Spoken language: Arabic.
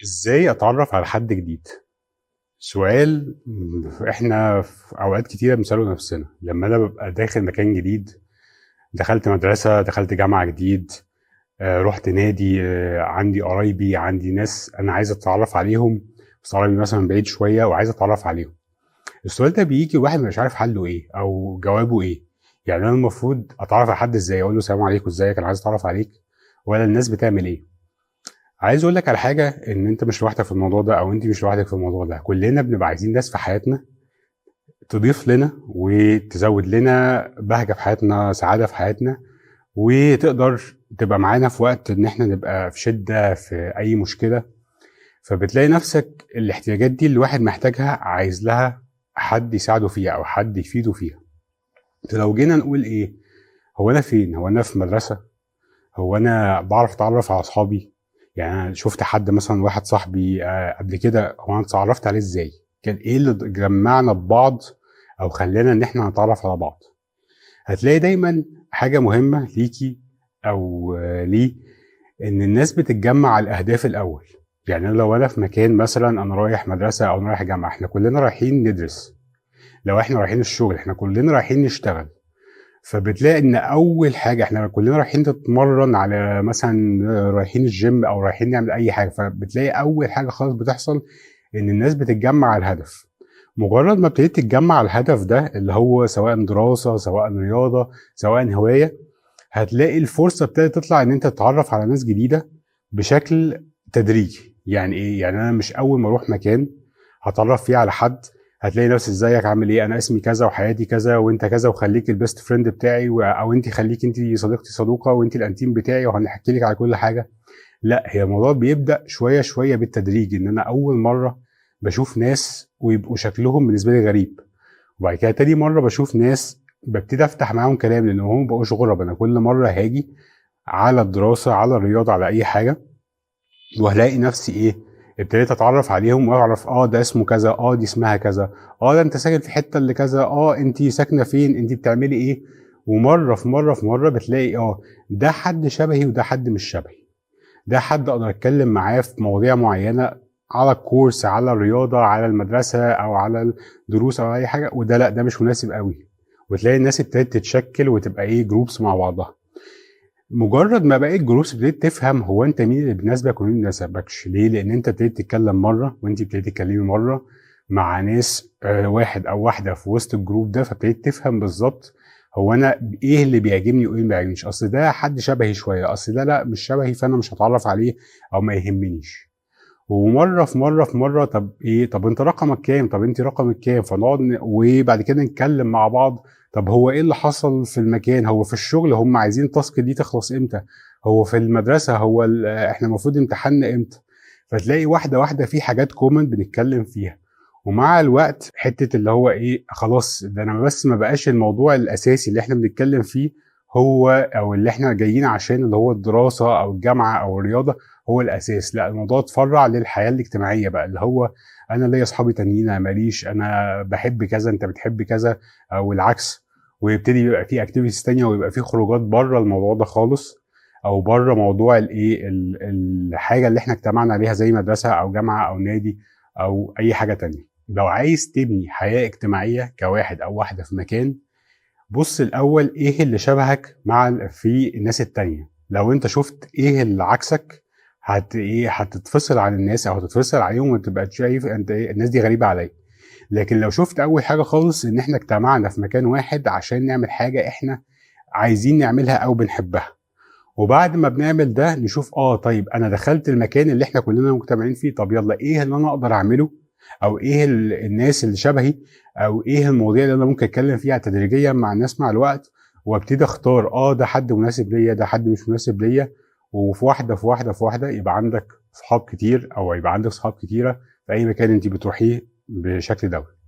ازاي اتعرف على حد جديد؟ سؤال احنا في اوقات كتيره بنساله نفسنا لما انا ببقى داخل مكان جديد. دخلت مدرسه، دخلت جامعه جديد، رحت نادي، عندي قرايبي، عندي ناس انا عايز اتعرف عليهم، بس قرايبي مثلا بعيد شويه وعايز اتعرف عليهم. السؤال ده بيجي واحد مش عارف حله ايه او جوابه ايه. يعني انا المفروض اتعرف على حد ازاي؟ اقول له السلام عليكم، ازيك، انا عايز اتعرف عليك، ولا الناس بتعمل ايه؟ عايز اقول لك على حاجه، ان انت مش لوحدك في الموضوع ده او انت مش لوحدك في الموضوع ده. كلنا بنبقى عايزين ناس في حياتنا تضيف لنا وتزود لنا بهجه في حياتنا، سعاده في حياتنا، وتقدر تبقى معانا في وقت ان احنا نبقى في شده في اي مشكله. فبتلاقي نفسك الاحتياجات دي اللي الواحد محتاجها عايز لها حد يساعده فيها او حد يفيده فيها. لو جينا نقول ايه، هو انا فين؟ هو انا في مدرسه؟ هو انا بعرف اتعرف على اصحابي؟ يعني انا شفت حد مثلا، واحد صاحبي قبل كده، هو انا اتعرفت عليه ازاي؟ كان ايه اللي جمعنا ببعض او خلانا ان احنا نتعرف على بعض؟ هتلاقي دايما حاجه مهمه ليكي او ليه، ان الناس بتتجمع على الاهداف الاول. يعني لو انا في مكان مثلا، انا رايح مدرسه او انا رايح جامعه، احنا كلنا رايحين ندرس. لو احنا رايحين الشغل، احنا كلنا رايحين نشتغل. فبتلاقي ان اول حاجه احنا كلنا رايحين نتمرن على مثلا، رايحين الجيم او رايحين نعمل اي حاجه، فبتلاقي اول حاجه خالص بتحصل ان الناس بتتجمع على الهدف. مجرد ما ابتديت تتجمع على الهدف ده، اللي هو سواء دراسه، سواء رياضه، سواء هوايه، هتلاقي الفرصه ابتدت تطلع ان انت تتعرف على ناس جديده بشكل تدريجي. يعني ايه؟ يعني انا مش اول ما اروح مكان هتعرف فيه على حد هتلاقي نفسي ازيك، عامل ايه، انا اسمي كذا وحياتي كذا وانت كذا وخليك البيست فريند بتاعي، او انت خليك انت صديقتي صدوقه وانت الانتيم بتاعي وهنحكي لك على كل حاجه. لا، هي الموضوع بيبدا شويه شويه بالتدريج، ان انا اول مره بشوف ناس ويبقوا شكلهم بالنسبه لي غريب، وبعد كده تاني مره بشوف ناس ببتدي افتح معاهم كلام، لان هم مبقوش غرب. انا كل مره هاجي على الدراسه، على الرياضه، على اي حاجه، وهلاقي نفسي ايه، ابتديت اتعرف عليهم واعرف ده اسمه كذا، دي اسمها كذا، ده انت ساكن في الحته اللي كذا، انت ساكنه فين، انت بتعملي ايه. ومره في مره في مره بتلاقي ده حد شبهي وده حد مش شبهي. ده حد اقدر اتكلم معاه في مواضيع معينه، على الكورس، على الرياضه، على المدرسه، او على الدروس او اي حاجه، وده لا، ده مش مناسب قوي. وتلاقي الناس ابتدت تتشكل وتبقى ايه، جروبس مع بعضها. مجرد ما بقيت جروبس ابتديت تفهم هو انت مين اللي بيناسبك ومين اللي ما بيناسبكش. ليه؟ لان انت ابتديت تتكلم مره، وانت ابتديت تتكلمي مره مع ناس، واحد او واحده في وسط الجروب ده، فابتديت تفهم بالظبط هو انا ايه اللي بيعجبني وايه اللي ما بيعجبنيش. اصل ده حد شبهي شويه، اصل ده لا مش شبهي، فانا مش هتعرف عليه او ما يهمنيش. ومره في مره في مره، طب ايه، طب انت رقمك كام، طب انت رقمك كام، فنقعد وبعد كده نتكلم مع بعض. طب هو ايه اللي حصل في المكان، هو في الشغل هم عايزين التاسك دي تخلص امتى، هو في المدرسه هو احنا المفروض امتحاننا امتى. فتلاقي واحده واحده في حاجات كومن بنتكلم فيها. ومع الوقت حته اللي هو ايه، خلاص ده انا بس ما بقاش الموضوع الاساسي اللي احنا بنتكلم فيه هو، او اللي احنا جايين عشان اللي هو الدراسه او الجامعه او الرياضه هو الاساس. لا، الموضوع اتفرع للحياه الاجتماعيه بقى، اللي هو انا ليا اصحابي تانيين، انا ماليش، انا بحب كذا انت بتحب كذا، او العكس. ويبتدي يبقى في اكتيفيتيز تانية، ويبقى في خروجات بره الموضوع ده خالص، او بره موضوع الايه، الحاجه اللي احنا اجتمعنا عليها زي مدرسه او جامعه او نادي او اي حاجه تانية. لو عايز تبني حياه اجتماعيه كواحد او واحده في مكان، بص الاول ايه اللي شبهك مع في الناس التانية. لو انت شفت ايه اللي عكسك، هتتفصل عن الناس او هتتفصل عليهم وتبقى شايف انت ايه، الناس دي غريبه عليا. لكن لو شفت اول حاجه خالص ان احنا اجتمعنا في مكان واحد عشان نعمل حاجه احنا عايزين نعملها او بنحبها، وبعد ما بنعمل ده نشوف طيب انا دخلت المكان اللي احنا كلنا مجتمعين فيه، طب يلا ايه اللي انا اقدر اعمله، او ايه الناس اللي شبهي، او ايه المواضيع اللي انا ممكن اتكلم فيها تدريجيا مع الناس مع الوقت، وابتدي اختار ده حد مناسب ليا، ده حد مش مناسب ليا. وفي واحده في واحده في واحده يبقى عندك صحاب كتير، او يبقى عندك صحاب كتيره في اي مكان انت بتروحيه بشكل دوري.